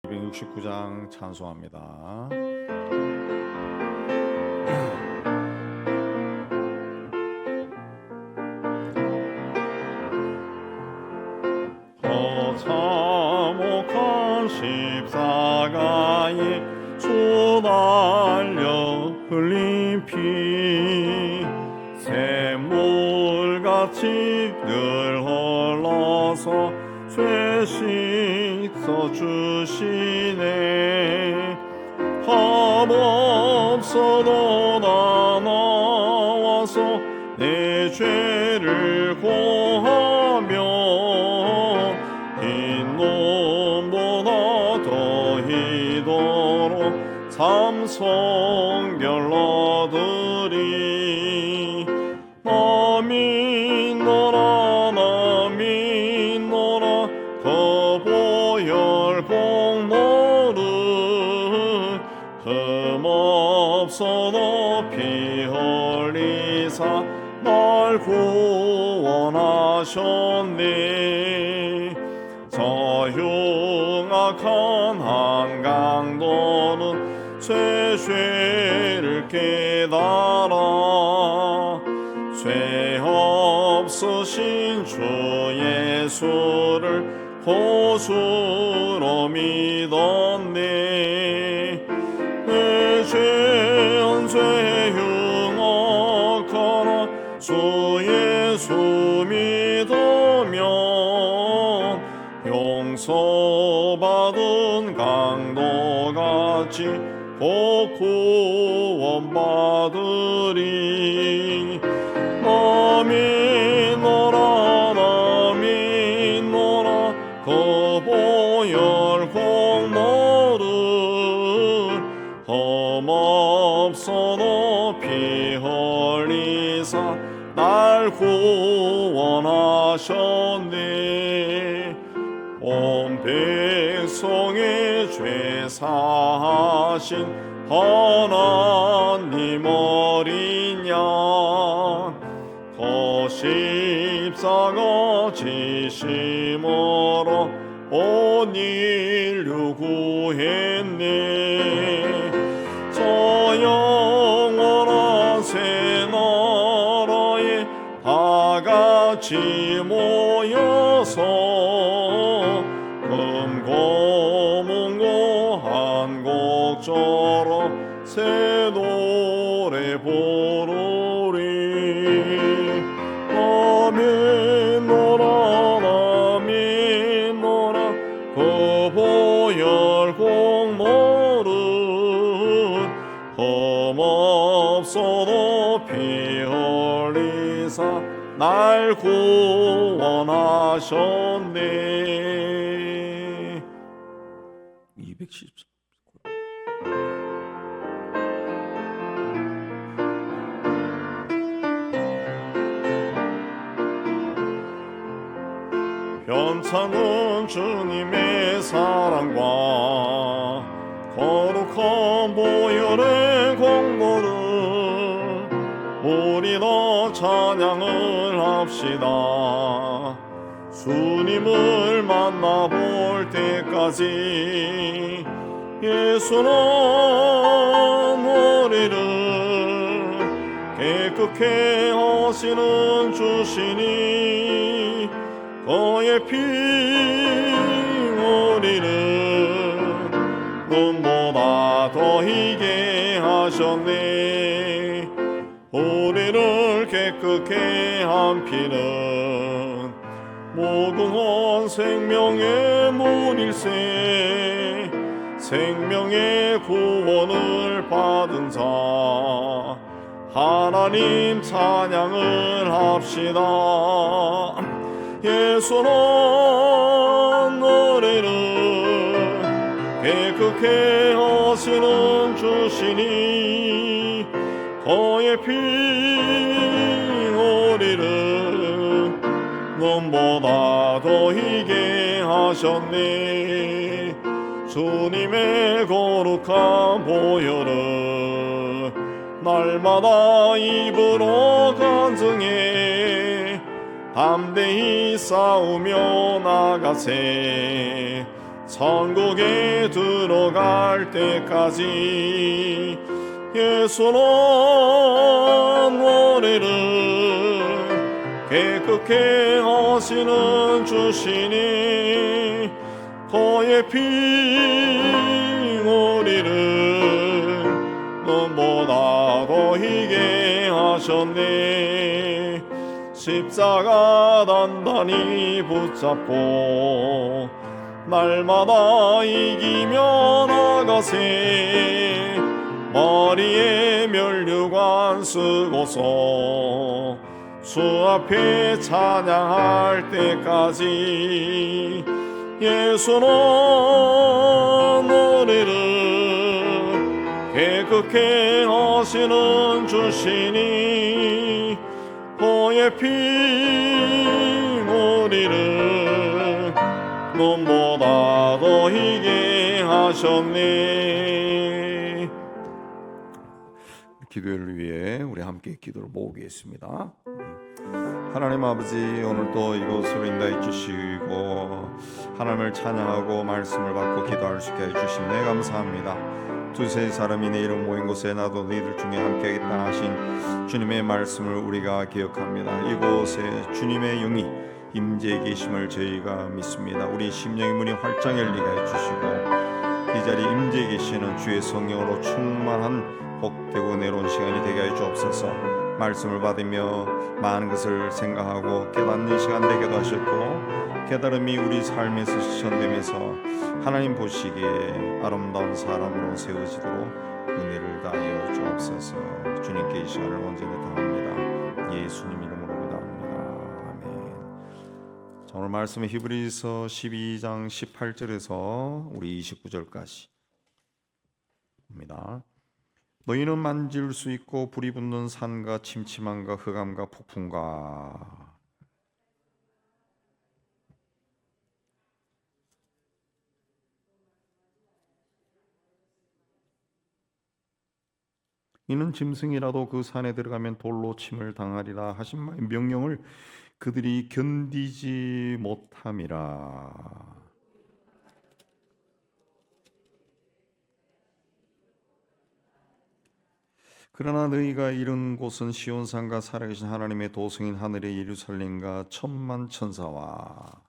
269장 찬송합니다. 참혹한 십자가에 주 달려 흘린 피 샘물같이 늘 흘러서 죄 씻어 주시네. 합없어도 나 나와서 내 죄를 고하면 흰 눈보다 더히도록 참성결 얻으리. 나 믿노라 나 믿노라 거보열 복노릇 흠없어도 피 흘리사 날 구원하셨네. 저 흉악한 한강도는 죄를 깨달아 죄 없으신 주 예수를 보수로 믿었네. 내 죄한 죄 흉악하나 주 예수 믿으면 용서받은 강도같이 복 구원받으리. 나 믿노라 나 믿노라 거보열 공노릇 험없어도 피 흘리사 날 구원하셨네. 온 백성의 죄 사하신 하나님 어린 양 그 십자가 지심으로 온 인류 구했네. 저 영원한 새 나라에 다같이 모여서 금고문고 한 곡조로 새 노래 부르리. 나 믿노라 나 믿노라 거보열 공노릇 험없어도 피 흘리사 날 구원하셨네. 214 변찮은 주님의 사랑과 거룩한 보혈의 공로를 우리도 찬양을 합시다. 주님을 만나볼 때까지 예수는 우리를 깨끗게 하시는 주시니 그의 피 우리를 눈보다 더 희게 하셨네. 우리를 깨끗게 한 피는 무궁한 생명의 문일세. 생명의 구원을 받은 자 하나님 찬양을 합시다. 예수는 우리를 깨끗게 하시는 주시니 그의 피 우리를 눈보다 더 희게 하셨네. 주님의 거룩한 보혈을 날마다 입으로 간증해 담대히 싸우며 나가세. 천국에 들어갈 때까지 예수는 우리를 깨끗게 하시는 주시니 그의 피 우리를 눈보다 더 희게 하셨네. 십자가 단단히 붙잡고 날마다 이기며 나가세. 머리에 면류관 쓰고서 주 앞에 찬양할 때까지 예수는 우리를 깨끗게 하시는 주시니 그의 피 우리를 눈보다 더 희게 하셨네. 기도를 위해 우리 함께 기도를 모으겠습니다. 하나님 아버지, 오늘도 이곳으로 인도해 주시고 하나님을 찬양하고 말씀을 받고 기도할 수 있게 해주시네 감사합니다. 두세 사람이 내 이름 모인 곳에 나도 너희들 중에 함께하겠다 하신 주님의 말씀을 우리가 기억합니다. 이곳에 주님의 영이 임재해 계심을 저희가 믿습니다. 우리 심령의 문이 활짝 열리게 해주시고 이 자리에 임재해 계시는 주의 성령으로 충만한 복되고 내로운 시간이 되게 해 주옵소서. 말씀을 받으며 많은 것을 생각하고 깨닫는 시간 되게도 하셨고 깨달음이 우리 삶에서 실천되면서 하나님 보시기에 아름다운 사람으로 세워지도록 은혜를 다하여 주옵소서. 주님께 이 시간을 온전히 다합니다. 예수님 이름으로 기도합니다. 아멘. 자, 오늘 말씀은 히브리서 12장 18절에서 우리 29절까지 입니다. 너희는 만질 수 있고 불이 붙는 산과 침침함과 흑암과 폭풍과 이는 짐승이라도 그 산에 들어가면 돌로 침을 당하리라 하신 명령을 그들이 견디지 못함이라. 그러나 너희가 이른 곳은 시온산과 살아계신 하나님의 도성인 하늘의 예루살렘과 천만 천사와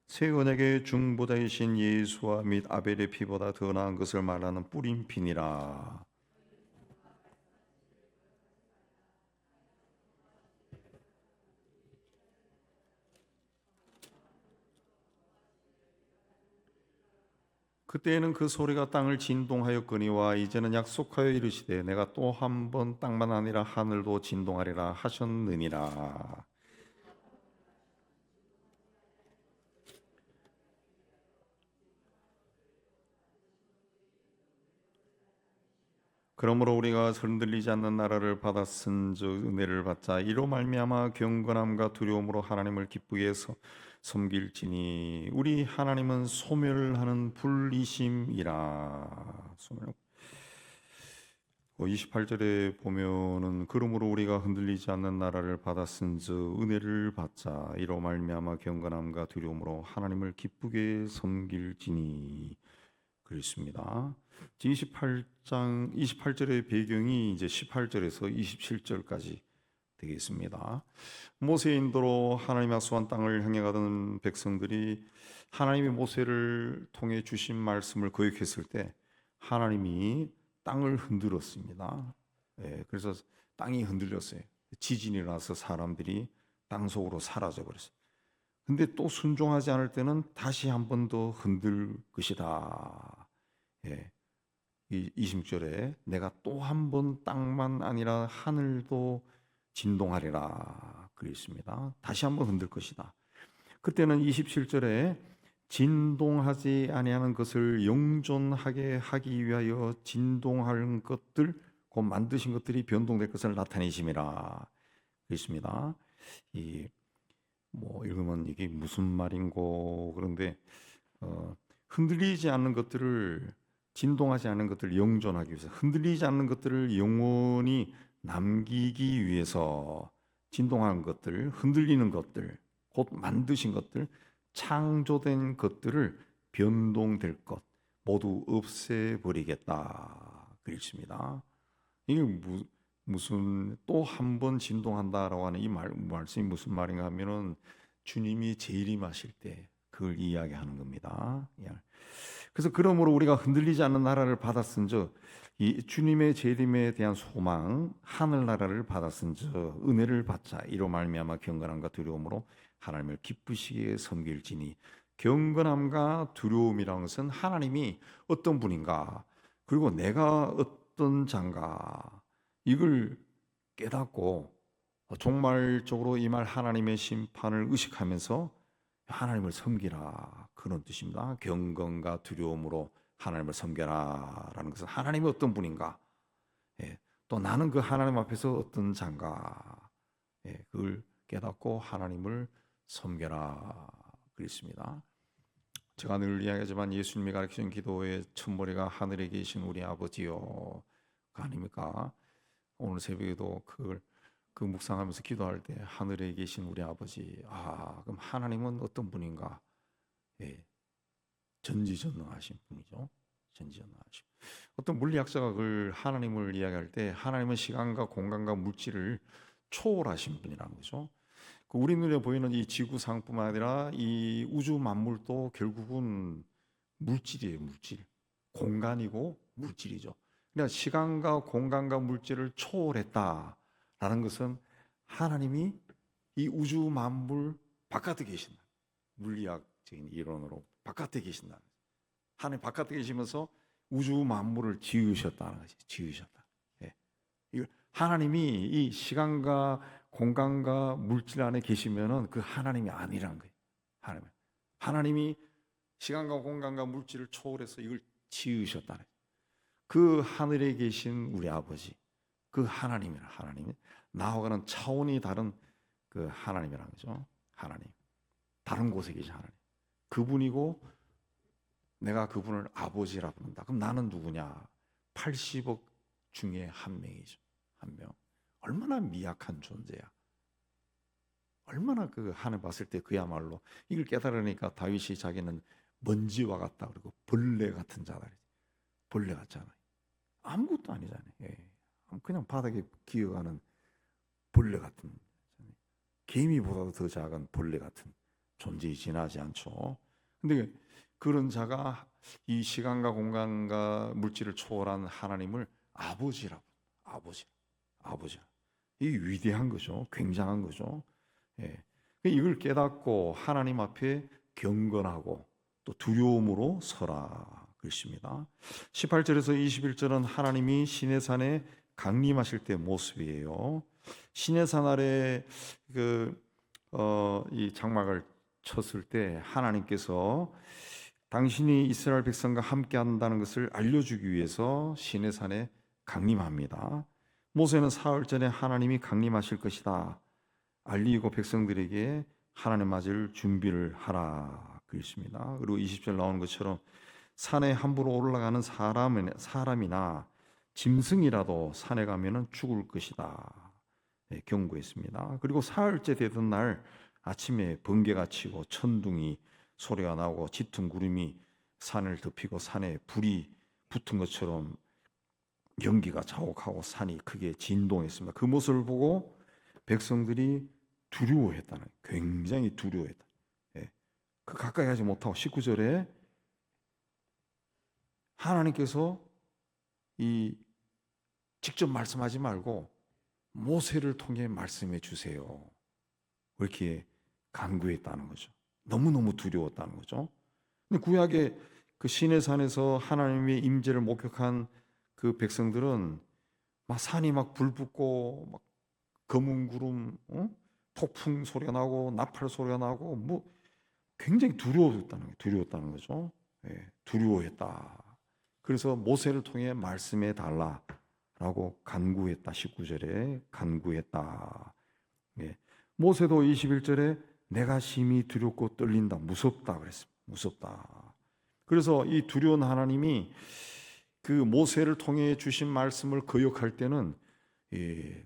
새 언약의 중보자이신 예수와 및 아벨의 피보다 더 나은 것을 말하는 뿌린 피니라. 그때에는 그 소리가 땅을 진동하였거니와 이제는 약속하여 이르시되 내가 또 한 번 땅만 아니라 하늘도 진동하리라 하셨느니라. 그러므로 우리가 흔들리지 않는 나라를 받았은즉 은혜를 받자. 이로 말미암아 경건함과 두려움으로 하나님을 기쁘게 해서 섬길지니 우리 하나님은 소멸하는 불이심이라. 28절에 보면은 그러므로 우리가 흔들리지 않는 나라를 받았은즉 은혜를 받자. 이로 말미암아 경건함과 두려움으로 하나님을 기쁘게 섬길지니 그랬습니다. 28절의 배경이 이제 18절에서 27절까지 되겠습니다. 모세의 인도로 하나님 약속한 땅을 향해 가던 백성들이 하나님이 모세를 통해 주신 말씀을 거역했을 때 하나님이 땅을 흔들었습니다. 그래서 땅이 흔들렸어요. 지진이 일어나서 사람들이 땅 속으로 사라져 버렸어요. 근데 또 순종하지 않을 때는 다시 한 번 더 흔들 것이다. 이 20절에 내가 또 한 번 땅만 아니라 하늘도 진동하리라 그랬습니다. 다시 한 번 흔들 것이다. 그때는 27절에 진동하지 아니하는 것을 영존하게 하기 위하여 진동하는 것들, 곧 만드신 것들이 변동될 것을 나타내심이라 그랬습니다. 읽으면 이게 무슨 말인고 그런데 흔들리지 않는 것들을 진동하지 않는 것들을 영존하기 위해서 흔들리지 않는 것들을 영원히 남기기 위해서 진동하는 것들, 흔들리는 것들, 곧 만드신 것들, 창조된 것들을 변동될 것 모두 없애버리겠다 그 읽습니다. 이게 무슨 또 한 번 진동한다라고 하는 이 말씀이 무슨 말인가 하면은 주님이 재림하실 때 그걸 이야기하는 겁니다. 그래서 그러므로 우리가 흔들리지 않는 나라를 받았은즉 이 주님의 재림에 대한 소망, 하늘나라를 받았은즉 은혜를 받자. 이로 말미암아 경건함과 두려움으로 하나님을 기쁘시게 섬길지니. 경건함과 두려움이라는 것은 하나님이 어떤 분인가, 그리고 내가 어떤 자인가, 이걸 깨닫고 종말적으로 임할 하나님의 심판을 의식하면서 하나님을 섬기라, 그런 뜻입니다. 경건과 두려움으로 하나님을 섬겨라라는 것은 하나님이 어떤 분인가, 또 나는 그 하나님 앞에서 어떤 자인가, 그걸 깨닫고 하나님을 섬겨라 그랬습니다. 제가 늘 이야기하지만 예수님이 가르치신 기도의 첫머리가 하늘에 계신 우리 아버지요 아닙니까? 오늘 새벽에도 그 묵상하면서 기도할 때 하늘에 계신 우리 아버지, 그럼 하나님은 어떤 분인가? 전지전능하신 분이죠. 전지전능하신. 어떤 물리학자가 그걸 하나님을 이야기할 때 하나님은 시간과 공간과 물질을 초월하신 분이라는 거죠. 우리 눈에 보이는 이 지구상뿐만 아니라 이 우주 만물도 결국은 물질이에요. 물질. 공간이고 물질이죠. 그러니까 시간과 공간과 물질을 초월했다라는 것은 하나님이 이 우주 만물 바깥에 계신다. 물리학적인 이론으로 바깥에 계신다. 하나님 바깥에 계시면서 우주 만물을 지으셨다는 것이 지으셨다. 하나님이 이 시간과 공간과 물질 안에 계시면은 그 하나님이 아니라는 거예요. 하나님이 시간과 공간과 물질을 초월해서 이걸 지으셨다는 거예요. 그 하늘에 계신 우리 아버지, 그 하나님이라, 하나님 나와가는 차원이 다른 그 하나님이라는 거죠. 하나님, 다른 곳에 계신 하나님, 그분이고 내가 그분을 아버지라 부른다. 그럼 나는 누구냐? 80억 중에 한 명이죠. 한 명. 얼마나 미약한 존재야. 얼마나 그 하늘 봤을 때 그야말로 이걸 깨달으니까 다윗이 자기는 먼지와 같다 그리고 벌레 같은 자다. 벌레 같잖아요. 아무것도 아니잖아요. 그냥 바닥에 기어가는 벌레 같은, 개미보다도 더 작은 벌레 같은 존재에 지나지 않죠. 근데 그런 자가 이 시간과 공간과 물질을 초월한 하나님을 아버지라고, 아버지. 이 위대한 거죠. 굉장한 거죠. 이걸 깨닫고 하나님 앞에 경건하고 또 두려움으로 서라 그랬습니다. 18절에서 21절은 하나님이 시내산에 강림하실 때 모습이에요. 시내산 아래 이 장막을 쳤을 때 하나님께서 당신이 이스라엘 백성과 함께 한다는 것을 알려주기 위해서 시내산에 강림합니다. 모세는 사흘 전에 하나님이 강림하실 것이다 알리고 백성들에게 하나님 맞을 준비를 하라 그랬습니다. 그리고 20절 나오는 것처럼 산에 함부로 올라가는 사람이나 짐승이라도 산에 가면은 죽을 것이다 경고했습니다. 그리고 사흘째 되던 날 아침에 번개가 치고 천둥이 소리가 나고 짙은 구름이 산을 덮이고 산에 불이 붙은 것처럼 연기가 자욱하고 산이 크게 진동했습니다. 그 모습을 보고 백성들이 두려워했다는, 굉장히 두려워했다. 그 가까이 하지 못하고 19절에 하나님께서 이 직접 말씀하지 말고 모세를 통해 말씀해 주세요. 이렇게 간구했다는 거죠. 너무너무 두려웠다는 거죠. 근데 구약의 그 시내산에서 하나님의 임재를 목격한 그 백성들은 막 산이 막 불 붙고 막 검은 구름, 폭풍 소리가 나고 나팔 소리가 나고 뭐 굉장히 두려웠다는 거죠. 두려워했다. 그래서 모세를 통해 말씀해 달라라고 간구했다. 19절에 간구했다. 모세도 21절에 내가 심히 두렵고 떨린다, 무섭다 그랬습니다. 무섭다. 그래서 이 두려운 하나님이 그 모세를 통해 주신 말씀을 거역할 때는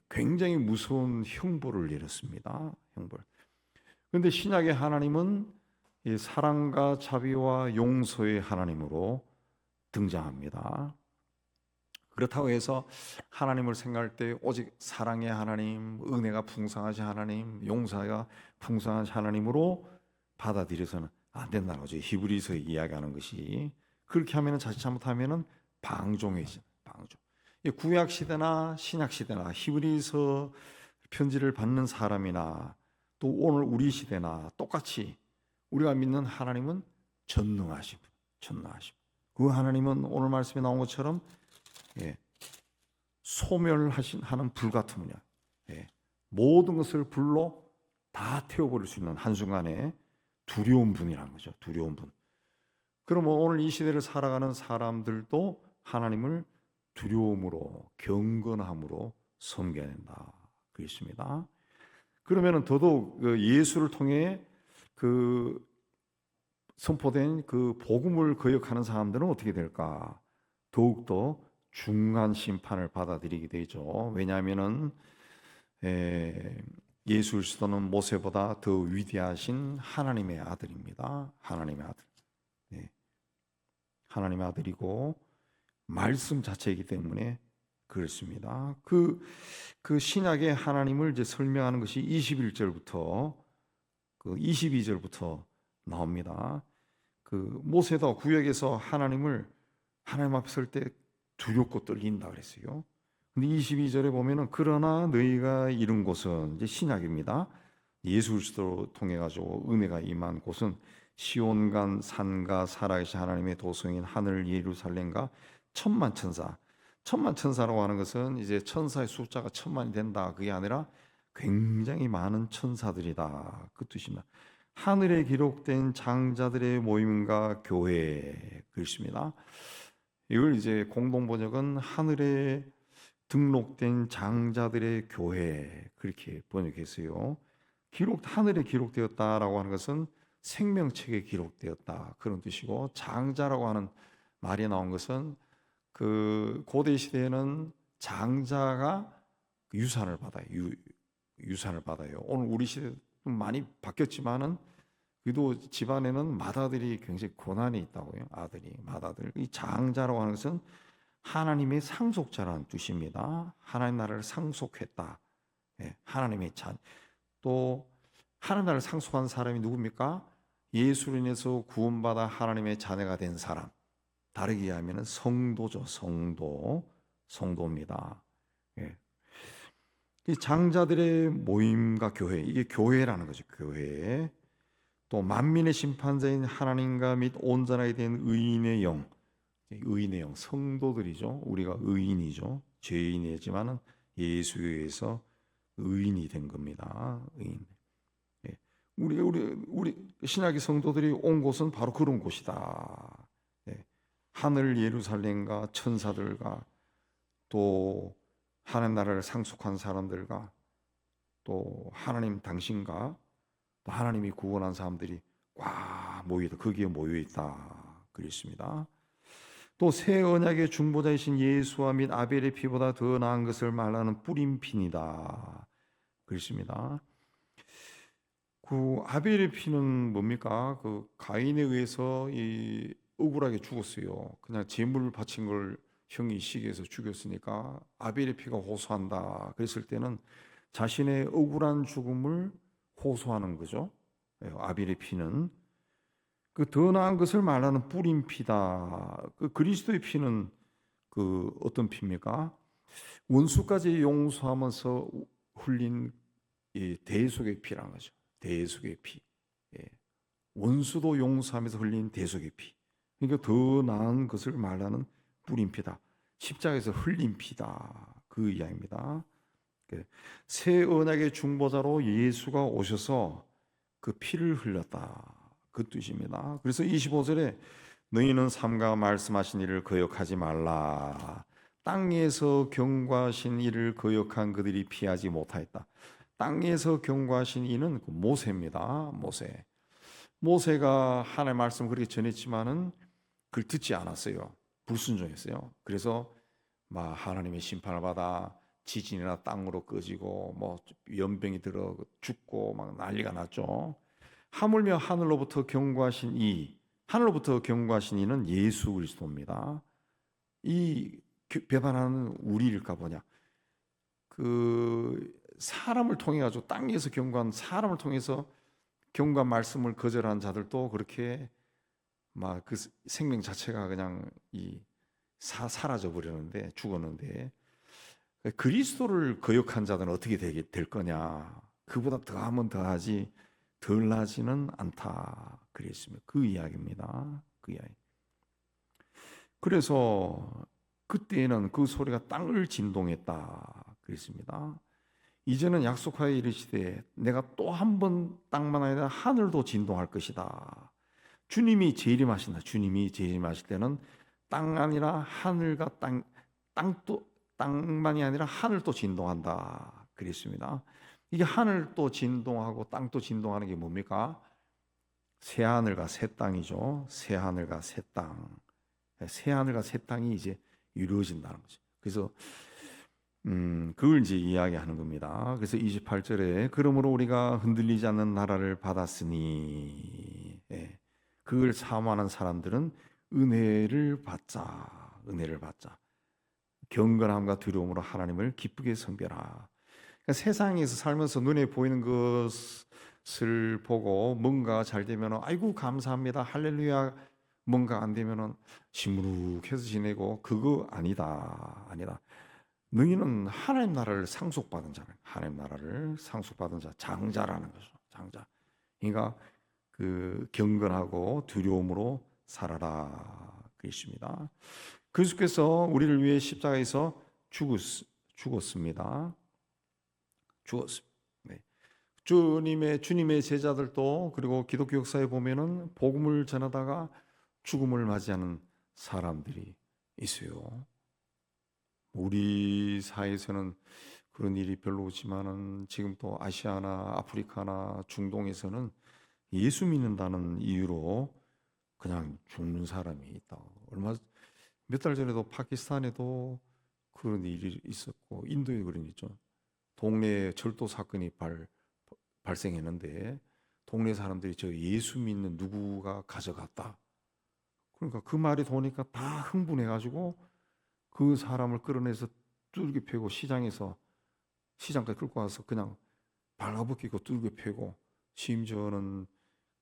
굉장히 무서운 형벌을 내렸습니다. 형벌. 그런데 신약의 하나님은 이 사랑과 자비와 용서의 하나님으로 등장합니다. 그렇다고 해서 하나님을 생각할 때 오직 사랑의 하나님, 은혜가 풍성하신 하나님, 용서가 풍성하신 하나님으로 받아들여서는 안 된다는 거죠. 히브리서에 이야기하는 것이. 그렇게 하면 자칫 잘못하면 방종해져. 방종. 구약 시대나 신약 시대나 히브리서 편지를 받는 사람이나 또 오늘 우리 시대나 똑같이 우리가 믿는 하나님은 전능하신 분, 전능하신 분. 그 하나님은 오늘 말씀에 나온 것처럼 소멸하는 불 같은 분이야. 모든 것을 불로 다 태워버릴 수 있는 한순간에 두려운 분이라는 거죠. 두려운 분. 그럼 오늘 이 시대를 살아가는 사람들도 하나님을 두려움으로, 경건함으로 섬겨야 된다. 그렇습니다. 그러면은 더더욱 예수를 통해 선포된 그 복음을 거역하는 사람들은 어떻게 될까? 더욱더 중한 심판을 받아들이게 되죠. 왜냐하면은 예수 그리스도는 모세보다 더 위대하신 하나님의 아들입니다. 하나님의 아들. 하나님의 아들이고 말씀 자체이기 때문에 그렇습니다. 그 신약의 하나님을 이제 설명하는 것이 21절부터 22절부터 나옵니다. 모세도 구약에서 하나님 앞에 설 때 두렵고 떨린다 그랬어요. 근데 22절에 보면은 그러나 너희가 이룬 곳은 이제 신약입니다. 예수 그리스도로 통해 가지고 은혜가 임한 곳은 시온간 산과 살아계신 하나님의 도성인 하늘 예루살렘과 천만 천사라고 하는 것은 이제 천사의 숫자가 천만이 된다 그게 아니라 굉장히 많은 천사들이다 그 뜻입니다. 하늘에 기록된 장자들의 모임과 교회 그렇습니다. 이걸 이제 공동 번역은 하늘에 등록된 장자들의 교회 그렇게 번역했어요. 하늘에 기록되었다라고 하는 것은 생명책에 기록되었다 그런 뜻이고, 장자라고 하는 말이 나온 것은 고대 시대에는 장자가 유산을 받아요. 유산을 받아요. 오늘 우리 시대 좀 많이 바뀌었지만은 그래도 집안에는 맏아들이 굉장히 고난이 있다고요. 맏아들. 이 장자라고 하는 것은 하나님의 상속자라는 뜻입니다. 하나님 나라를 상속했다. 하나님의 또 하나님 나라를 상속한 사람이 누굽니까? 예수로 인해서 구원받아 하나님의 자녀가 된 사람. 다르게 이야기하면 성도죠. 성도입니다. 이 장자들의 모임과 교회, 이게 교회라는 거죠. 교회. 또 만민의 심판자인 하나님과 및 온전하게 된 의인의 영, 성도들이죠. 우리가 의인이죠. 죄인이지만은 예수에 의해서 의인이 된 겁니다. 의인. 우리 신약의 성도들이 온 곳은 바로 그런 곳이다. 하늘 예루살렘과 천사들과 또 하나님 나라를 상속한 사람들과 또 하나님 당신과 또 하나님이 구원한 사람들이 꽉 모여있다. 거기에 모여있다. 그랬습니다. 또 새 언약의 중보자이신 예수와 및 아벨의 피보다 더 나은 것을 말하는 뿌린 핀이다. 그랬습니다. 아벨의 피는 뭡니까? 가인에 의해서 억울하게 죽었어요. 그냥 제물을 바친 걸 형이 시기해서 죽였으니까 아벨의 피가 호소한다. 그랬을 때는 자신의 억울한 죽음을 호소하는 거죠. 아벨의 피는 더 나은 것을 말하는 뿌린 피다. 그리스도의 피는 어떤 피입니까? 원수까지 용서하면서 흘린 대속의 피라는 거죠. 대속의 피. 원수도 용서하면서 흘린 대속의 피. 그러니까 더 나은 것을 말하는 뿌린 피다. 십자가에서 흘린 피다. 그 이야기입니다. 새 언약의 중보자로 예수가 오셔서 그 피를 흘렸다. 그 뜻입니다. 그래서 25절에 너희는 삼가 말씀하신 일을 거역하지 말라. 땅에서 경고하신 일을 거역한 그들이 피하지 못하였다. 땅에서 경고하신 이는 모세입니다. 모세가 하나님의 말씀을 그렇게 전했지만은 그걸 듣지 않았어요. 불순종했어요. 그래서 하나님의 심판을 받아 지진이나 땅으로 꺼지고 뭐 연병이 들어 죽고 막 난리가 났죠. 하물며 하늘로부터 경고하신 이는 예수 그리스도입니다. 이 배반하는 우리일까 보냐. 그 사람을 통해 가지고 땅에서 경고한 사람을 통해서 경고한 말씀을 거절한 자들도 그렇게 막 그 생명 자체가 그냥 사라져 버렸는데 죽었는데 그리스도를 거역한 자들은 어떻게 될 거냐? 그보다 더하면 더하지 덜하지는 않다. 그랬습니다. 그 이야기입니다. 그 이야기. 그래서 그때에는 그 소리가 땅을 진동했다. 그랬습니다. 이제는 약속하여 이르시되 내가 또 한 번 땅만 아니라 하늘도 진동할 것이다. 주님이 재림하신다. 주님이 재림하실 때는 땅 아니라 하늘과 땅만이 아니라 하늘도 진동한다. 그랬습니다. 이게 하늘도 진동하고 땅도 진동하는 게 뭡니까? 새 하늘과 새 땅이죠. 새 하늘과 새 땅. 새 하늘과 새 땅이 이제 이루어진다는 거죠. 그래서 그걸 이제 이야기하는 겁니다. 그래서 28절에 그러므로 우리가 흔들리지 않는 나라를 받았으니 그걸 사모하는 사람들은 은혜를 받자. 경건함과 두려움으로 하나님을 기쁘게 섬겨라. 그러니까 세상에서 살면서 눈에 보이는 것을 보고 뭔가 잘 되면 아이고 감사합니다 할렐루야, 뭔가 안 되면 시무룩해서 지내고 그거 아니다. 너희는 하나님 나라를 상속받은 자는 하나님 나라를 상속받은 자, 장자라는 거죠. 장자. 그러니까 그 경건하고 두려움으로 살아라. 그것입니다. 그리스도께서 우리를 위해 십자가에서 죽었습니다. 네. 주님의 제자들도 그리고 기독교 역사에 보면은 복음을 전하다가 죽음을 맞이하는 사람들이 있어요. 우리 사회에서는 그런 일이 별로 없지만은 지금 또 아시아나 아프리카나 중동에서는 예수 믿는다는 이유로 그냥 죽는 사람이 있다고. 몇 달 전에도 파키스탄에도 그런 일이 있었고 인도에 그런 일 있죠. 동네에 절도 사건이 발생했는데 동네 사람들이 저 예수 믿는 누구가 가져갔다. 그러니까 그 말이 도니까 다 흥분해가지고 그 사람을 끌어내서 뚫게 패고 시장까지 끌고 와서 그냥 발가벗기고 뚫게 패고 심지어는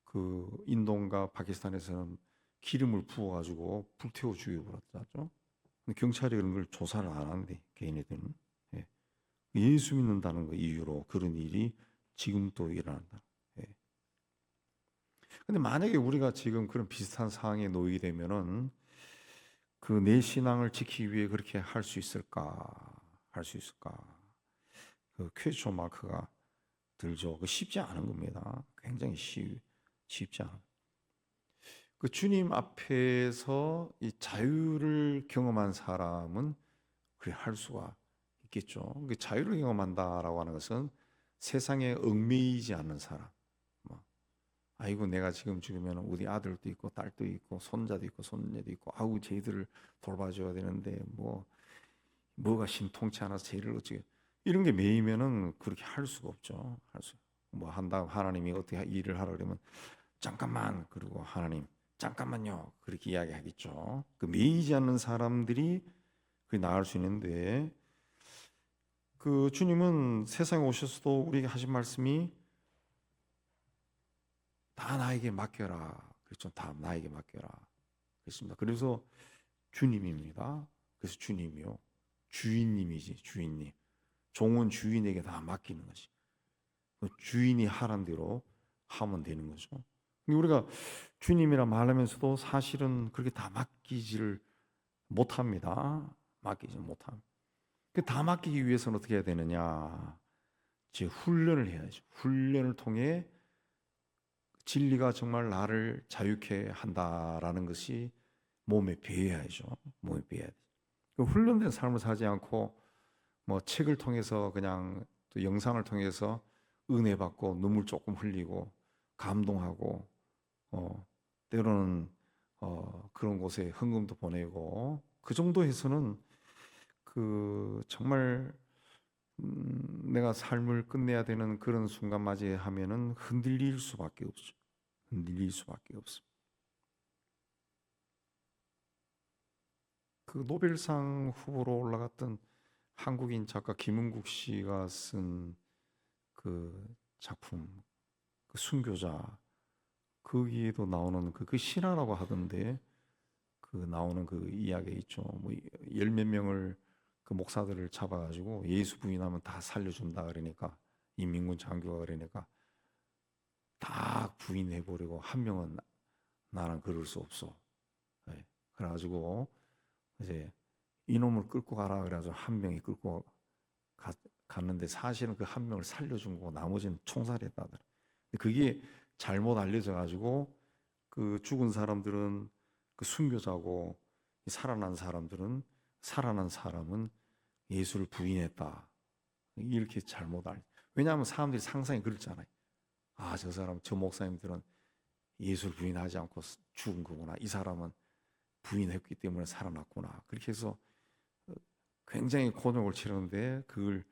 그 인도인가 파키스탄에서는 기름을 부어가지고 불태워 죽여버렸죠. 경찰이 그런 걸 조사를 안 하는데 개인애들은 예수 믿는다는 거 이유로 그런 일이 지금 또 일어난다. 근데 만약에 우리가 지금 그런 비슷한 상황에 놓이게 되면은 그 내 신앙을 지키기 위해 그렇게 할 수 있을까? 그 퀘스천 마크가 들죠. 그 쉽지 않은 겁니다. 굉장히 쉽지 않아. 그 주님 앞에서 이 자유를 경험한 사람은 그래 할 수가 있겠죠. 그 자유를 경험한다라고 하는 것은 세상에 얽매이지 않는 사람. 아이고 내가 지금 죽으면 우리 아들도 있고 딸도 있고 손자도 있고 손녀도 있고 아우 쟤들을 돌봐줘야 되는데 뭐가 신통치 않아서 쟤를 어떻게 이런 게 매이면은 그렇게 할 수가 없죠. 한다 하나님이 어떻게 일을 하라 그러면 잠깐만 그리고 하나님 잠깐만요 그렇게 이야기하겠죠. 그 매이지 않는 사람들이 그 나을 수 있는데 그 주님은 세상에 오셔서도 우리에게 하신 말씀이 다 나에게 맡겨라. 그렇죠. 다 나에게 맡겨라. 그렇습니다. 그래서 주님입니다. 그래서 주님이요. 주인님이지, 주인님. 종은 주인에게 다 맡기는 거지. 주인이 하란 대로 하면 되는 거죠. 우리가 주님이라 말하면서도 사실은 그렇게 다 맡기지를 못합니다. 맡기지 못합니다. 다 맡기기 위해서는 어떻게 해야 되느냐? 제 훈련을 해야죠. 훈련을 통해 진리가 정말 나를 자유케 한다라는 것이 몸에 배어야죠. 몸에 배어야 돼. 훈련된 삶을 살지 않고 뭐 책을 통해서 그냥 또 영상을 통해서 은혜 받고 눈물 조금 흘리고 감동하고 때로는 그런 곳에 헌금도 보내고 그 정도 해서는 그 정말 내가 삶을 끝내야 되는 그런 순간 맞이하면은 흔들릴 수밖에 없죠. 흔들릴 수밖에 없어. 그 노벨상 후보로 올라갔던 한국인 작가 김은국 씨가 쓴 그 작품, 그 순교자, 거기에도 나오는 그 신화라고 하던데, 그 나오는 그 이야기 있죠. 뭐 열 몇 명을 그 목사들을 잡아가지고 예수 부인하면 다 살려준다 그러니까, 인민군 장교가 그러니까 다 부인해버리고 한 명은 나는 그럴 수 없어. 네. 그래가지고 이제 이놈을 끌고 가라 그래가지고 한 명이 끌고 갔는데, 사실은 그 한 명을 살려준 거고 나머지는 총살했다더라. 그게 잘못 알려져 가지고 그 죽은 사람들은 그 순교자고, 살아난 사람은 예수를 부인했다, 이렇게 잘못 왜냐하면 사람들이 상상이 그렇잖아요. 아, 저 사람, 저 목사님들은 예수를 부인하지 않고 죽은 거구나, 이 사람은 부인했기 때문에 살아났구나. 그렇게 해서 굉장히 곤욕을 치르는데 그걸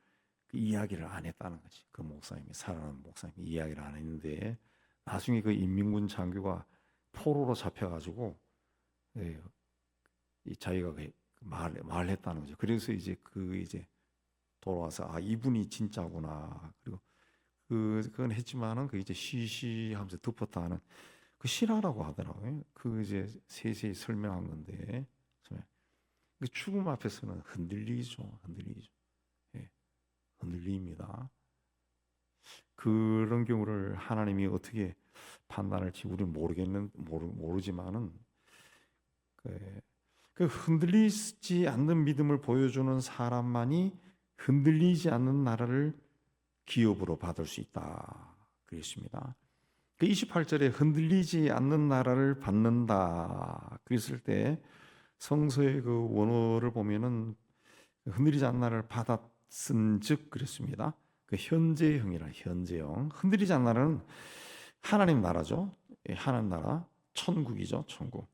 그 이야기를 안 했다는 거지. 그 목사님이, 살아난 목사님이 이야기를 안 했는데, 나중에 그 인민군 장교가 포로로 잡혀가지고 이 자기가 말했다는 거죠. 그래서 이제 이제 돌아와서 아, 이분이 진짜구나. 그리고 그건 했지만은 그 이제 시시하면서 덮었다는 그 실화라고 하더라고요. 그 이제 세세히 설명한 건데, 그 죽음 앞에서는 흔들리죠. 예, 흔들립니다. 그런 경우를 하나님이 어떻게 판단할지 우리는 모르지만은 그 흔들리지 않는 믿음을 보여주는 사람만이 흔들리지 않는 나라를 기업으로 받을 수 있다 그랬습니다. 그 28절에 흔들리지 않는 나라를 받는다 그랬을 때 성서의 그 원어를 보면은 흔들리지 않는 나라를 받았은즉 그랬습니다. 그 현재형이라, 현재형. 흔들리지 않는 나라는 하나님 나라죠. 하나님 나라, 천국이죠, 천국.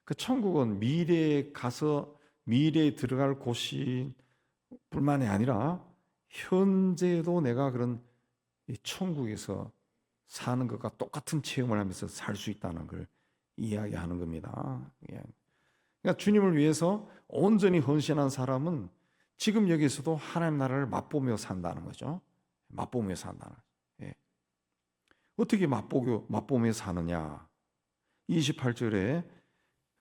그 천국은 미래에 가서 미래에 들어갈 곳이 뿐만이 아니라 현재도 내가 그런 천국에서 사는 것과 똑같은 체험을 하면서 살 수 있다는 걸 이야기하는 겁니다. 그러니까 주님을 위해서 온전히 헌신한 사람은 지금 여기서도 하나님 나라를 맛보며 산다는 거죠. 맛보며 산다는 거죠. 예. 어떻게 맛보며 사느냐? 28절에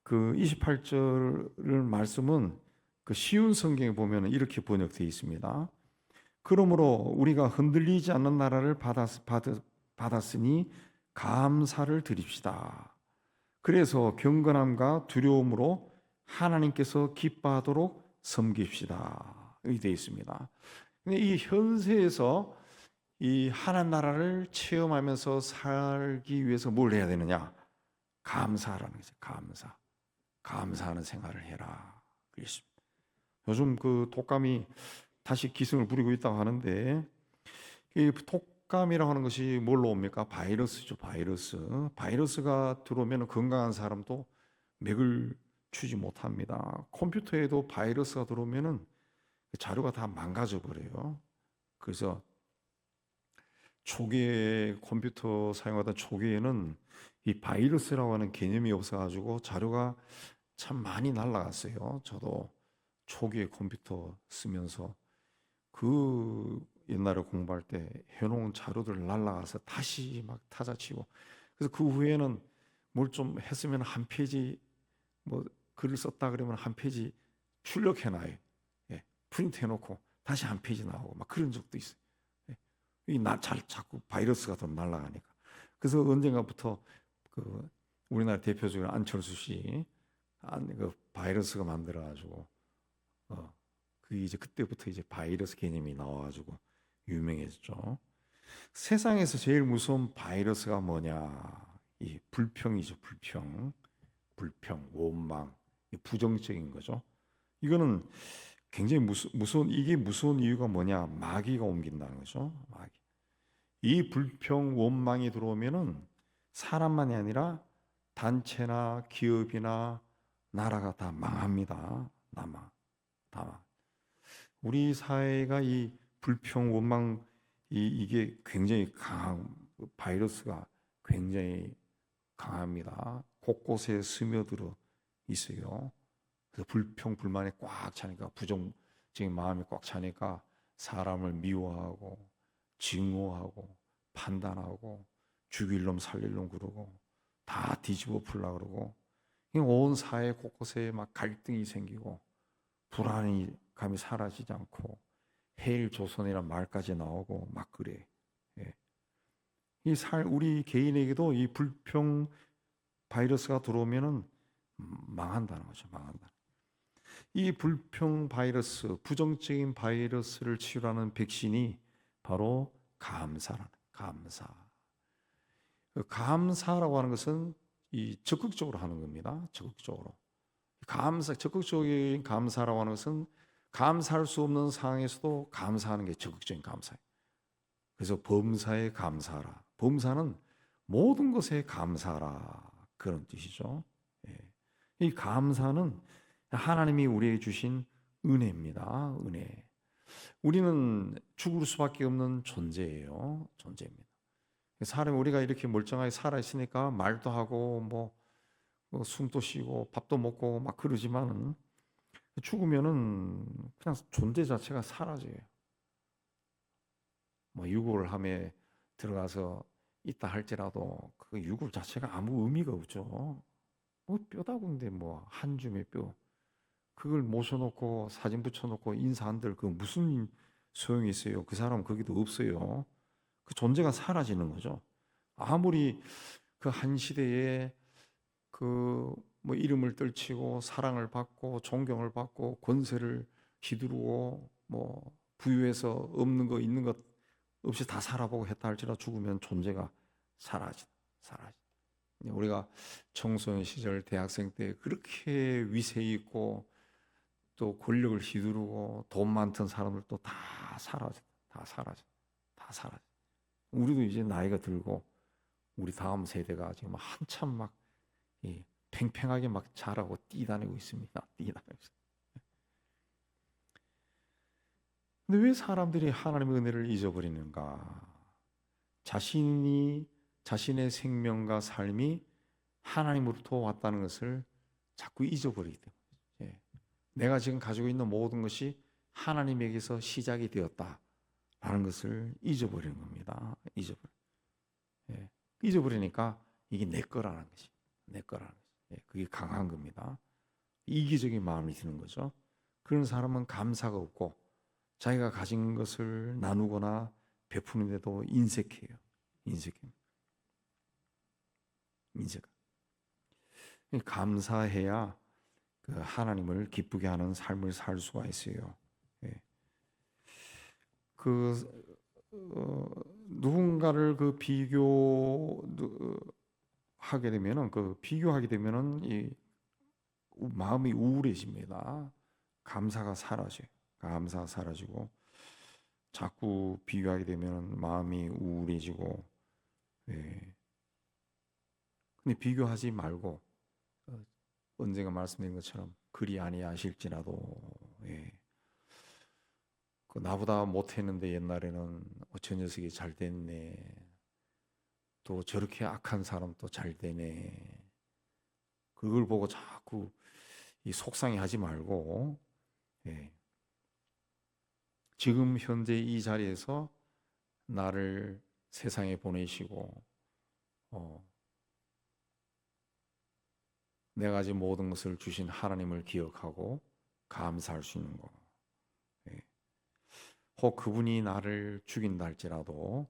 그 28절 말씀은 그 쉬운 성경에 보면 이렇게 번역되어 있습니다. 그러므로 우리가 흔들리지 않는 나라를 받았으니 감사를 드립시다. 그래서 경건함과 두려움으로 하나님께서 기뻐하도록 섬깁시다. 이렇게 되어 있습니다. 이 현세에서 이 하나님 나라를 체험하면서 살기 위해서 뭘 해야 되느냐? 감사라는 거죠. 감사하는 생활을 해라. 그렇습니다. 요즘 그 독감이 다시 기승을 부리고 있다고 하는데, 이 독감이라고 하는 것이 뭘로 옵니까? 바이러스죠. 바이러스가 들어오면 건강한 사람도 맥을 추지 못합니다. 컴퓨터에도 바이러스가 들어오면은 자료가 다 망가져 버려요. 그래서 초기에 컴퓨터 사용하던 초기에는 이 바이러스라고 하는 개념이 없어가지고 자료가 참 많이 날라갔어요. 저도 초기에 컴퓨터 쓰면서 그 옛날에 공부할 때 해놓은 자료들 날라가서 다시 막 타자치고, 그래서 그 후에는 뭘 좀 했으면 한 페이지 뭐 글을 썼다 그러면 한 페이지 출력해놔요. 예, 프린트 해놓고 다시 한 페이지 나오고 막 그런 적도 있어요. 예, 자꾸 바이러스가 더 날라가니까. 그래서 언젠가부터 그 우리나라 대표적으로 안철수 씨 그 바이러스가 만들어가지고 그 이제 그때부터 이제 바이러스 개념이 나와가지고 유명해졌죠. 세상에서 제일 무서운 바이러스가 뭐냐? 이 불평이죠. 불평, 원망, 부정적인 거죠. 이거는 굉장히 이게 무서운 이유가 뭐냐? 마귀가 옮긴다는 거죠. 마귀. 이 불평, 원망이 들어오면은 사람만이 아니라 단체나 기업이나 나라가 다 망합니다. 다 망. 우리 사회가 이 불평, 원망, 이게 굉장히 강한 바이러스가 굉장히 강합니다. 곳곳에 스며들어 있어요. 그래서 불평, 불만이 꽉 차니까, 부정적인 마음이 꽉 차니까 사람을 미워하고 증오하고 판단하고 죽일 놈 살릴 놈 그러고 다 뒤집어 풀라 그러고, 온 사회 곳곳에 막 갈등이 생기고 불안이 감이 사라지지 않고 해일 조선이란 말까지 나오고 막 그래. 예. 우리 개인에게도 이 불평 바이러스가 들어오면은 망한다는 거죠. 망한다. 이 불평 바이러스, 부정적인 바이러스를 치유하는 백신이 바로 감사라는, 감사. 감사라고 하는 것은 이 적극적으로 하는 겁니다. 적극적으로. 적극적인 감사라고 하는 것은 감사할 수 없는 상황에서도 감사하는 게 적극적인 감사예요. 그래서 범사에 감사하라. 범사는 모든 것에 감사하라, 그런 뜻이죠. 예. 이 감사는 하나님이 우리에게 주신 은혜입니다. 은혜. 우리는 죽을 수밖에 없는 존재예요. 존재입니다. 사람, 우리가 이렇게 멀쩡하게 살아 있으니까 말도 하고 뭐 숨도 쉬고 밥도 먹고 막 그러지만은 죽으면은 그냥 존재 자체가 사라져요. 뭐 유골 함에 들어가서 있다 할지라도 그 유골 자체가 아무 의미가 없죠. 뭐 뼈다군데 뭐 한 줌의 뼈, 그걸 모셔놓고 사진 붙여놓고 인사한들 그 무슨 소용이 있어요? 그 사람은 거기도 없어요. 그 존재가 사라지는 거죠. 아무리 그 한 시대에 그 뭐 이름을 떨치고 사랑을 받고 존경을 받고 권세를 휘두르고 뭐 부유해서 없는 거 있는 것 없이 다 살아보고 했다 할지라도 죽으면 존재가 사라져. 우리가 청소년 시절 대학생 때 그렇게 위세 있고 또 권력을 휘두르고 돈 많던 사람들도 다 사라져. 우리도 이제 나이가 들고 우리 다음 세대가 지금 한참 막 팽팽하게 막 자라고 뛰다니고 있습니다. 근데 왜 사람들이 하나님의 은혜를 잊어버리는가? 자신의 생명과 삶이 하나님으로부터 왔다는 것을 자꾸 잊어버리기 때문에, 내가 지금 가지고 있는 모든 것이 하나님에게서 시작이 되었다라는 것을 잊어버리는 겁니다. 잊어버리니까 이게 내 거라는 것이, 그게 강한 겁니다. 이기적인 마음이 드는 거죠. 그런 사람은 감사가 없고 자기가 가진 것을 나누거나 베푸는데도 인색해요. 감사해야 그 하나님을 기쁘게 하는 삶을 살 수가 있어요. 누군가를 비교하게 되면은 이 마음이 우울해집니다. 감사가 사라지고 자꾸 비교하게 되면 마음이 우울해지고. 근데 비교하지 말고 언젠가 말씀드린 것처럼 그리 아니하실지라도, 나보다 못했는데 옛날에는 저 녀석이 잘 됐네, 또 저렇게 악한 사람도 잘 되네, 그걸 보고 자꾸 속상해하지 말고, 지금 현재 이 자리에서 나를 세상에 보내시고 내가 가진 모든 것을 주신 하나님을 기억하고 감사할 수 있는 거. 혹 그분이 나를 죽인다 할지라도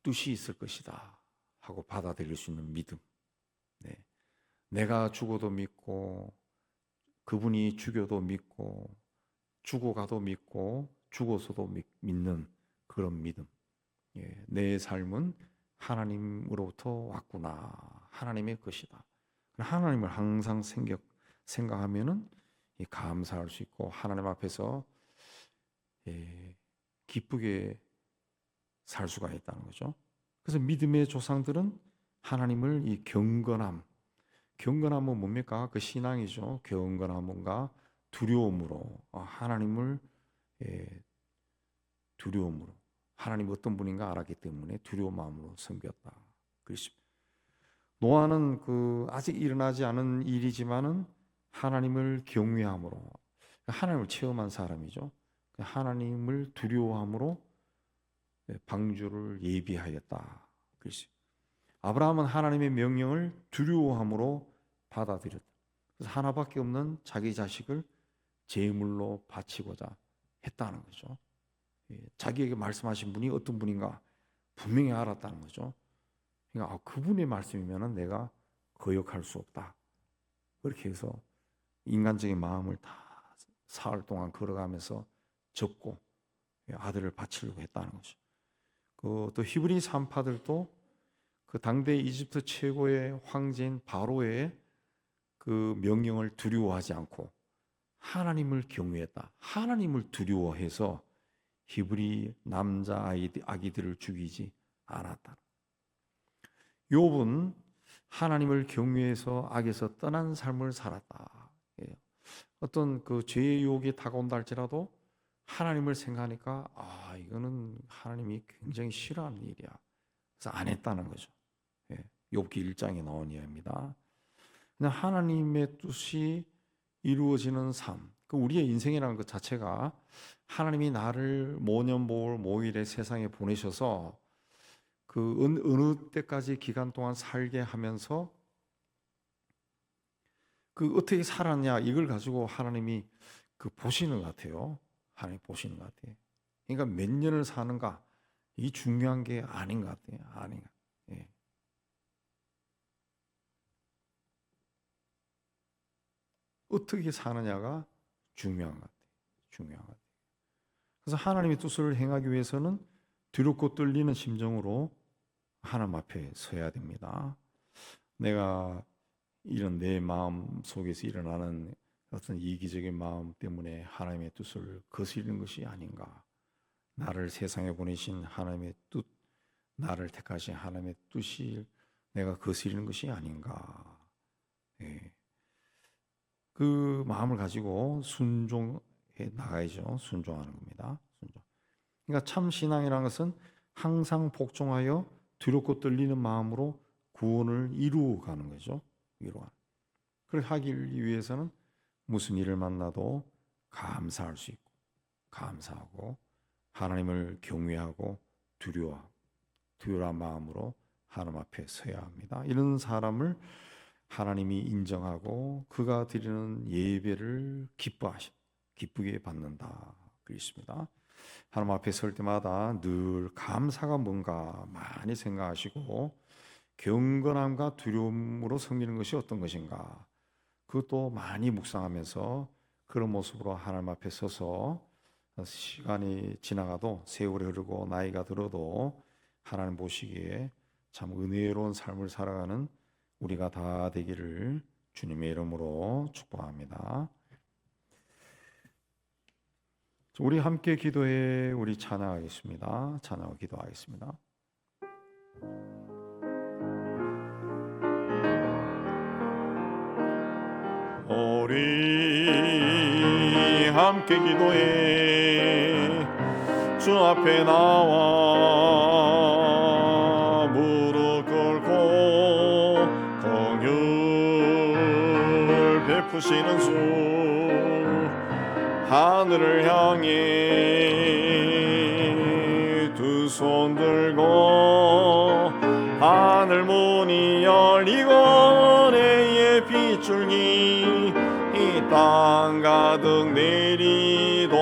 뜻이 있을 것이다 하고 받아들일 수 있는 믿음. 내가 죽어도 믿고 그분이 죽여도 믿고 죽어가도 믿고 죽어서도 믿는 그런 믿음. 내 삶은 하나님으로부터 왔구나, 하나님의 것이다. 하나님을 항상 생각하면은 감사할 수 있고 하나님 앞에서 기쁘게 살 수가 있다는 거죠. 그래서 믿음의 조상들은 하나님을 이 경건함은 뭡니까? 그 신앙이죠. 경건함과 두려움으로 하나님을 두려움으로, 하나님 어떤 분인가 알았기 때문에 두려운 마음으로 섬겼다. 그렇습니다. 노아는 아직 일어나지 않은 일이지만은 하나님을 경외함으로, 하나님을 체험한 사람이죠. 하나님을 두려워함으로 방주를 예비하였다. 그렇습니다. 아브라함은 하나님의 명령을 두려워함으로 받아들였다. 그래서 하나밖에 없는 자기 자식을 제물로 바치고자 했다는 거죠. 자기에게 말씀하신 분이 어떤 분인가 분명히 알았다는 거죠. 그러니까 그분의 말씀이면 내가 거역할 수 없다. 그렇게 해서 인간적인 마음을 다 사흘 동안 걸어가면서 접고 아들을 바치려고 했다는 거죠. 또 히브리 산파들도 그 당대 이집트 최고의 황제인 바로의 그 명령을 두려워하지 않고 하나님을 경외했다. 하나님을 두려워해서 히브리 남자 아기들을 죽이지 않았다. 욥은 하나님을 경외해서 악에서 떠난 삶을 살았다. 어떤 그 죄의 유혹이 다가온다 할지라도 하나님을 생각하니까 이거는 하나님이 굉장히 싫어하는 일이야. 그래서 안 했다는 거죠. 욥기 1장에 나온 이야기입니다. 그냥 하나님의 뜻이 이루어지는 삶, 우리의 인생이라는 것 자체가 하나님이 나를 모년모월 모일의 세상에 보내셔서 어느 때까지 기간 동안 살게 하면서 어떻게 살았냐 이걸 가지고 하나님이 보시는 것 같아요. 하나님 보시는 것 같아요. 그러니까 몇 년을 사는가 이 중요한 게 아닌 것 같아요. 아닌 것. 어떻게 사느냐가 중요한 것 같아요. 중요한 것 같아요. 그래서 하나님의 뜻을 행하기 위해서는 두렵고 떨리는 심정으로 하나님 앞에 서야 됩니다. 내가 이런 내 마음 속에서 일어나는 어떤 이기적인 마음 때문에 하나님의 뜻을 거스리는 것이 아닌가. 나를 세상에 보내신 하나님의 뜻, 나를 택하신 하나님의 뜻이 내가 거스리는 것이 아닌가. 그 마음을 가지고 순종해 나가야죠. 순종하는 겁니다. 순종. 그러니까 참 신앙이라는 것은 항상 복종하여 두렵고 떨리는 마음으로 구원을 이루어가는 거죠. 그렇게 하기 위해서는 무슨 일을 만나도 감사할 수 있고, 감사하고 하나님을 경외하고 두려운 마음으로 하나님 앞에 서야 합니다. 이런 사람을 하나님이 인정하고 그가 드리는 예배를 기쁘게 받는다. 그렇습니다. 하나님 앞에 설 때마다 늘 감사가 뭔가 많이 생각하시고 경건함과 두려움으로 섬기는 것이 어떤 것인가 그것도 많이 묵상하면서 그런 모습으로 하나님 앞에 서서 시간이 지나가도 세월이 흐르고 나이가 들어도 하나님 보시기에 참 은혜로운 삶을 살아가는 우리가 다 되기를 주님의 이름으로 축복합니다. 우리 함께 기도해 우리 찬양하겠습니다. 찬양하고 기도하겠습니다. 우리 함께 기도해 주 앞에 나와 무릎 꿇고 공유를 베푸시는 주 하늘을 향해 두 손 들고 하늘 문이 열리고 내의 빗줄기 이 땅 가득 내리도록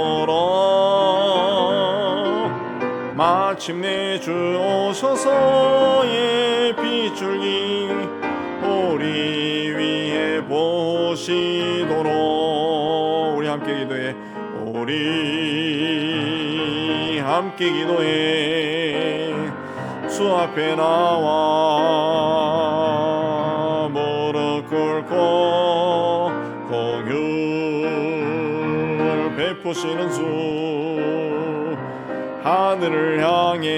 마침내 주 오셔서의 빗줄기 우리 위에 보시도록 우리 함께 기도해 우리 함께 기도해 주 앞에 나와 무릎 꿇고 공유를 베푸시는 주 하늘을 향해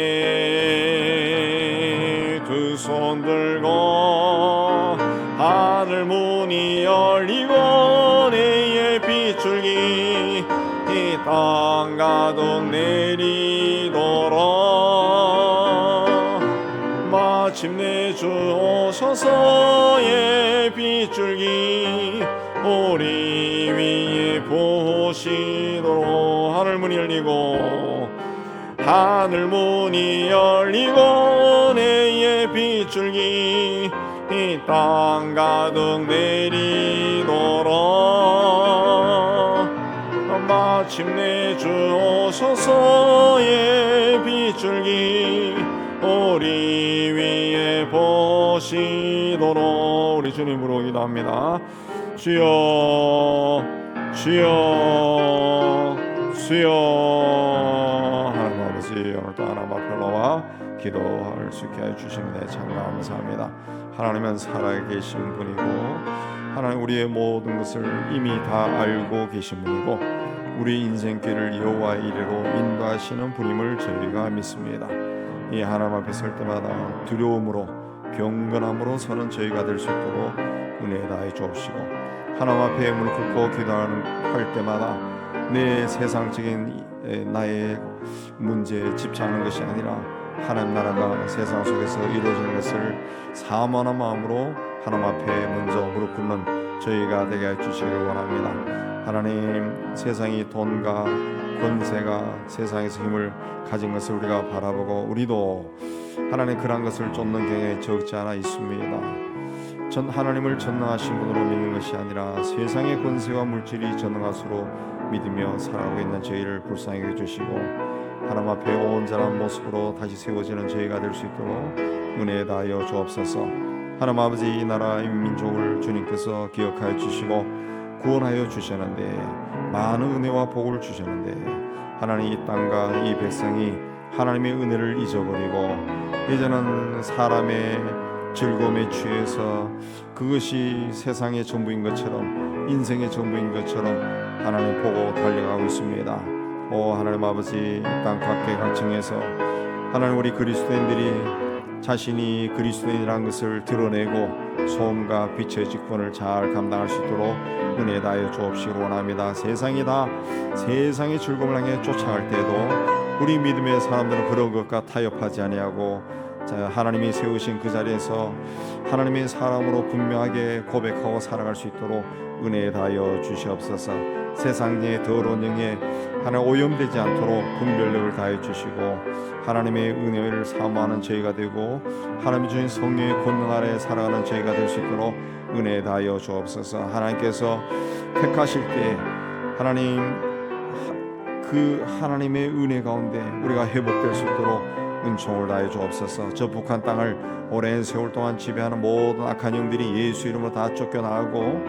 두 손 들고 하늘 문이 열리고 내의 빗줄기 이 땅 가득 내리 마침내 주 오셔서의 빗줄기 우리 위에 보시도록 하늘문이 열리고 하늘문이 열리고 내의 빗줄기 이 땅 가득 내리도록 마침내 주 오셔서의 빗줄기 우리 위에 보시도록 우리 주님으로 기도합니다. 주여 주여 주여. 하나님 아버지 오늘도 하나님 앞에 나와 기도할 수 있게 해주시니 참 감사합니다. 하나님은 살아계신 분이고 하나님 우리의 모든 것을 이미 다 알고 계신 분이고 우리 인생길을 여호와의 이래로 인도하시는 분임을 저희가 믿습니다. 이 하나님 앞에 설 때마다 두려움으로 경건함으로 서는 저희가 될 수 있도록 은혜 다해 주옵시고 하나님 앞에 무릎 꿇고 기도할 때마다 내 세상적인 나의 문제에 집착하는 것이 아니라 하나님 나라가 세상 속에서 이루어지는 것을 사모하는 마음으로 하나님 앞에 먼저 무릎 꿇는 저희가 되게 해주시기를 원합니다. 하나님 세상이 돈과 권세가 세상에서 힘을 가진 것을 우리가 바라보고 우리도 하나님 그러한 것을 쫓는 경향이 적지 않아 있습니다. 전 하나님을 전능하신 분으로 믿는 것이 아니라 세상의 권세와 물질이 전능하수로 믿으며 살아가고 있는 저희를 불쌍히 해주시고 하나님 앞에 온전한 모습으로 다시 세워지는 저희가 될 수 있도록 은혜 다하여 주옵소서. 하나님 아버지 이 나라 이 민족을 주님께서 기억하여 주시고 구원하여 주셨는데 많은 은혜와 복을 주셨는데 하나님 이 땅과 이 백성이 하나님의 은혜를 잊어버리고 이제는 사람의 즐거움에 취해서 그것이 세상의 전부인 것처럼 인생의 전부인 것처럼 하나님 보고 달려가고 있습니다. 오 하나님 아버지 이 땅 각계각층에서 하나님 우리 그리스도인들이 자신이 그리스도인이라는 것을 드러내고 소음과 빛의 직분을 잘 감당할 수 있도록 은혜 다하여 주옵시기 원합니다. 세상이 다 세상의 즐거움을 향해 쫓아갈 때에도 우리 믿음의 사람들은 그런 것과 타협하지 아니하고 하나님이 세우신 그 자리에서 하나님의 사람으로 분명하게 고백하고 살아갈 수 있도록 은혜 다하여 주시옵소서. 세상의 더러운 영에 하나님 오염되지 않도록 분별력을 다해 주시고 하나님의 은혜를 사모하는 저희가 되고 하나님이 주신 성령의 권능 아래 살아가는 저희가 될 수 있도록 은혜 다하여 주옵소서. 하나님께서 택하실 때 하나님 그 하나님의 은혜 가운데 우리가 회복될 수 있도록 은총을 다해 주옵소서. 저 북한 땅을 오랜 세월 동안 지배하는 모든 악한 영들이 예수 이름으로 다 쫓겨나고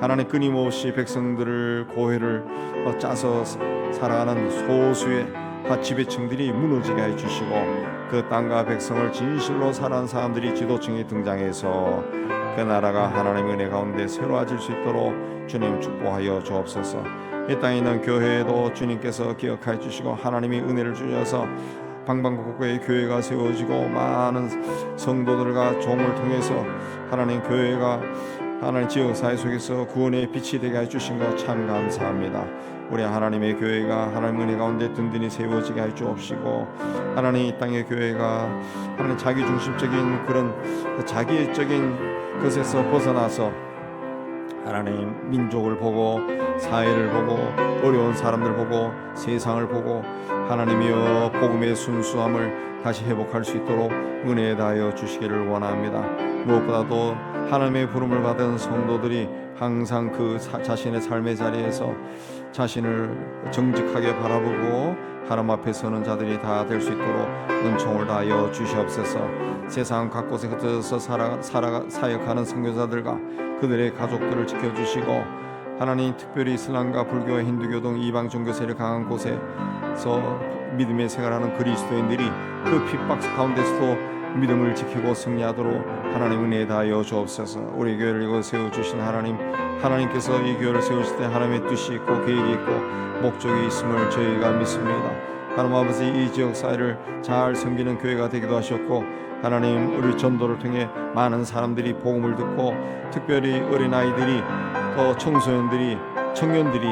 하나님 끊임없이 백성들을 고해를 짜서 살아가는 소수의 지배층들이 무너지게 해주시고 그 땅과 백성을 진실로 살아가는 사람들이 지도층에 등장해서 그 나라가 하나님의 은혜 가운데 새로워질 수 있도록 주님 축복하여 주옵소서. 이 땅에 있는 교회도 주님께서 기억하여 주시고 하나님이 은혜를 주셔서 방방곡곡에 교회가 세워지고 많은 성도들과 종을 통해서 하나님 교회가 하나님 지역사회 속에서 구원의 빛이 되게 해주신 것 참 감사합니다. 우리 하나님의 교회가 하나님 은혜 가운데 든든히 세워지게 해주옵시고 하나님 이 땅의 교회가 하나님 자기중심적인 그런 자기적인 것에서 벗어나서 하나님 민족을 보고 사회를 보고 어려운 사람들 보고 세상을 보고 하나님이여 복음의 순수함을 다시 회복할 수 있도록 은혜 다하여 주시기를 원합니다. 무엇보다도 하나님의 부름을 받은 성도들이 항상 그 자신의 삶의 자리에서 자신을 정직하게 바라보고 하나님 앞에 서는 자들이 다 될 수 있도록 은총을 다하여 주시옵소서. 세상 각곳에 흩어져서 사역하는 선교사들과 그들의 가족들을 지켜주시고 하나님 특별히 이슬람과 불교와 힌두교 등 이방 종교 세력 강한 곳에서 믿음의 생활하는 그리스도인들이 그 핍박 가운데서도 믿음을 지키고 승리하도록 하나님 은혜 다하여 주옵소서. 우리 교회를 이곳 세워주신 하나님께서 이 교회를 세우실 때 하나님의 뜻이 있고 계획이 있고 목적이 있음을 저희가 믿습니다. 하나님 아버지 이 지역 사회를 잘 섬기는 교회가 되기도 하셨고 하나님 우리 전도를 통해 많은 사람들이 복음을 듣고 특별히 어린아이들이 또 청소년들이 청년들이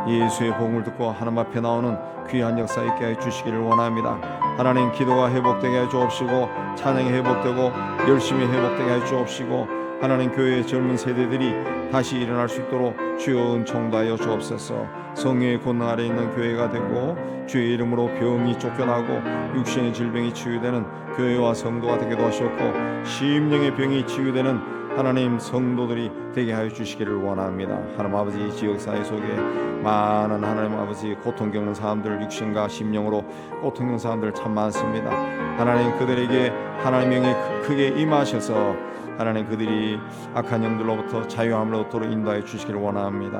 예수의 복음을 듣고 하나님 앞에 나오는 귀한 역사 있게 해 주시기를 원합니다. 하나님, 기도가 회복되게 해 주옵시고 찬양이 회복되고 열심히 회복되게 해 주옵시고 하나님, 교회의 젊은 세대들이 다시 일어날 수 있도록 주여 은총하여 주옵소서. 성령의 권능 아래 있는 교회가 되고 주의 이름으로 병이 쫓겨나고 육신의 질병이 치유되는 교회와 성도가 되게 도와주셨고 심령의 병이 치유되는 하나님 성도들이 되게 하여 주시기를 원합니다. 하나님 아버지, 이 지역사회 속에 많은 하나님 아버지 고통 겪는 사람들, 육신과 심령으로 고통 겪는 사람들 참 많습니다. 하나님, 그들에게 하나님의 영이 크게 임하셔서 하나님, 그들이 악한 영들로부터 자유함을 얻도록 인도하여 주시기를 원합니다.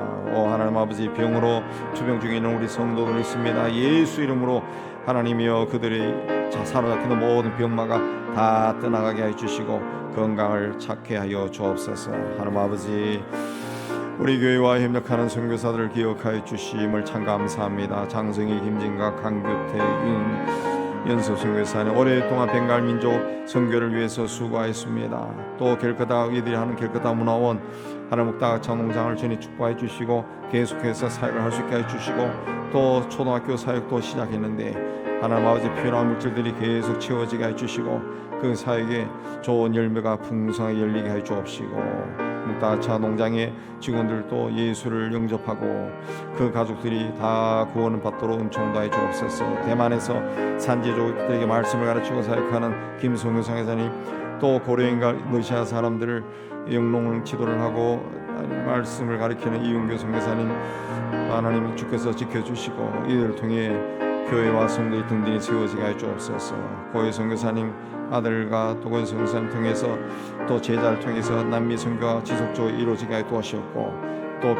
하나님 아버지, 병으로 투병 중에 있는 우리 성도들 있습니다. 예수 이름으로 하나님이여 그들의 사로잡히는 모든 병마가 다 떠나가게 해 주시고 건강을 찾게 하여 주옵소서. 하나님 아버지, 우리 교회와 협력하는 선교사들을 기억하여 주심을 참 감사합니다. 장성희, 김진각, 강규태, 연섭 선교사님 오랫동안 벵갈 민족 선교를 위해서 수고하였습니다. 또 결커다 이들이 하는 결커다 문화원 하나님 목다 장농장을 전히 축복해 주시고 계속해서 사역을 할 수 있게 해 주시고 또 초등학교 사역도 시작했는데 하나님 아버지, 필요한 물질들이 계속 채워지게 해 주시고 그 사역에 좋은 열매가 풍성하게 열리게 해 주옵시고 묵다차 농장의 직원들도 예수를 영접하고 그 가족들이 다 구원을 받도록 은총도 해 주옵소서. 대만에서 산지족들에게 말씀을 가르치고 사역하는 김성효 선교사님, 또 고려인과 러시아 사람들을 영농 지도를 하고 말씀을 가르치는 이윤교 선교사님, 하나님 주께서 지켜주시고 이들을 통해 교회와 성도의 든든히 세워지게 해 주옵소서. 고혜 선교사님 아들과 도건 선교사님 통해서 또 제자를 통해서 남미 선교가 지속적으로 이루어지게 해 도와주셨고 또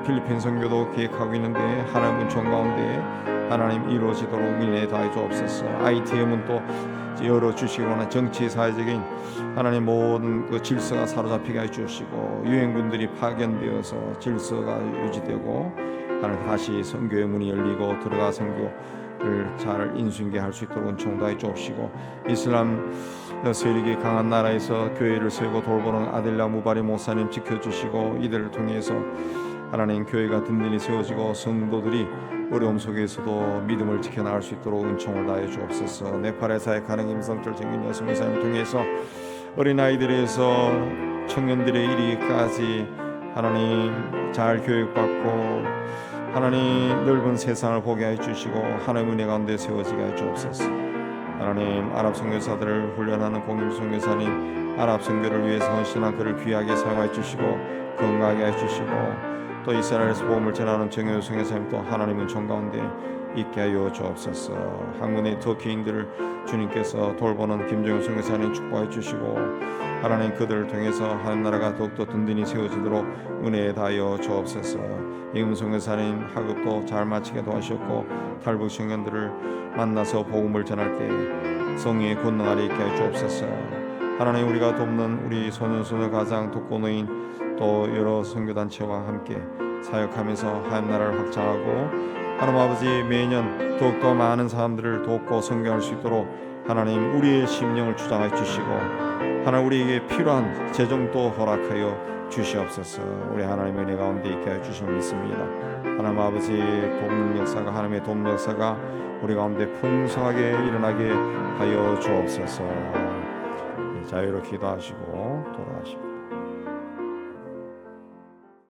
필리핀 선교도 계획하고 있는데 하나님 은총 가운데 하나님 이루어지도록 인해 다해 주옵소서. ITM은 또 열어주시기 원하는 정치 사회적인 하나님 모든 그 질서가 사로잡히게 해 주시고 유행군들이 파견되어서 질서가 유지되고 하나님 다시 선교의 문이 열리고 들어가 선교를 잘 인수인계 할 수 있도록 은총도 해 주옵시고 이슬람 세력이 강한 나라에서 교회를 세우고 돌보는 아딜라 무바리 목사님 지켜주시고 이들을 통해서 하나님 교회가 든든히 세워지고 성도들이 어려움 속에서도 믿음을 지켜나갈 수 있도록 은총을 다해 주옵소서. 네팔에 사역하는 김성철 정균 여성사님을 통해서 어린아이들에서 청년들의 이르기까지 하나님 잘 교육받고 하나님 넓은 세상을 보게 해 주시고 하나님 은혜 가운데 세워지게 해 주옵소서. 하나님, 아랍 선교사들을 훈련하는 공일 선교사님, 아랍 선교를 위해서 헌신한 그를 귀하게 사용해 주시고 건강하게 해 주시고 또 이스라엘에서 복음을 전하는 정효 선교사님 또 하나님 은총 가운데 있게 하여 주옵소서. 한국의 터키인들을 주님께서 돌보는 김정은 선교사님 축복해 주시고 하나님 그들을 통해서 하나님 나라가 더욱더 든든히 세워지도록 은혜에 다하여 주옵소서. 이금 선교사님 학업도 잘 마치게 도와주셨고 탈북 청년들을 만나서 복음을 전할 때 성령의 권능 아래 있게 해 주옵소서. 하나님, 우리가 돕는 우리 소년소녀 가장 독거노인 또 여러 선교단체와 함께 사역하면서 하나님 나라를 확장하고 하나님 아버지 매년 더욱더 많은 사람들을 돕고 선교할 수 있도록 하나님 우리의 심령을 주장해 주시고 하나님 우리에게 필요한 재정도 허락하여 주시옵소서. 우리 하나님의 은혜 가운데 있게 해 주심을 믿습니다. 하나님 아버지 돕는 역사가 하나님의 돕는 역사가 우리 가운데 풍성하게 일어나게 하여 주옵소서. 자유로 기도하시고 돌아가십니다.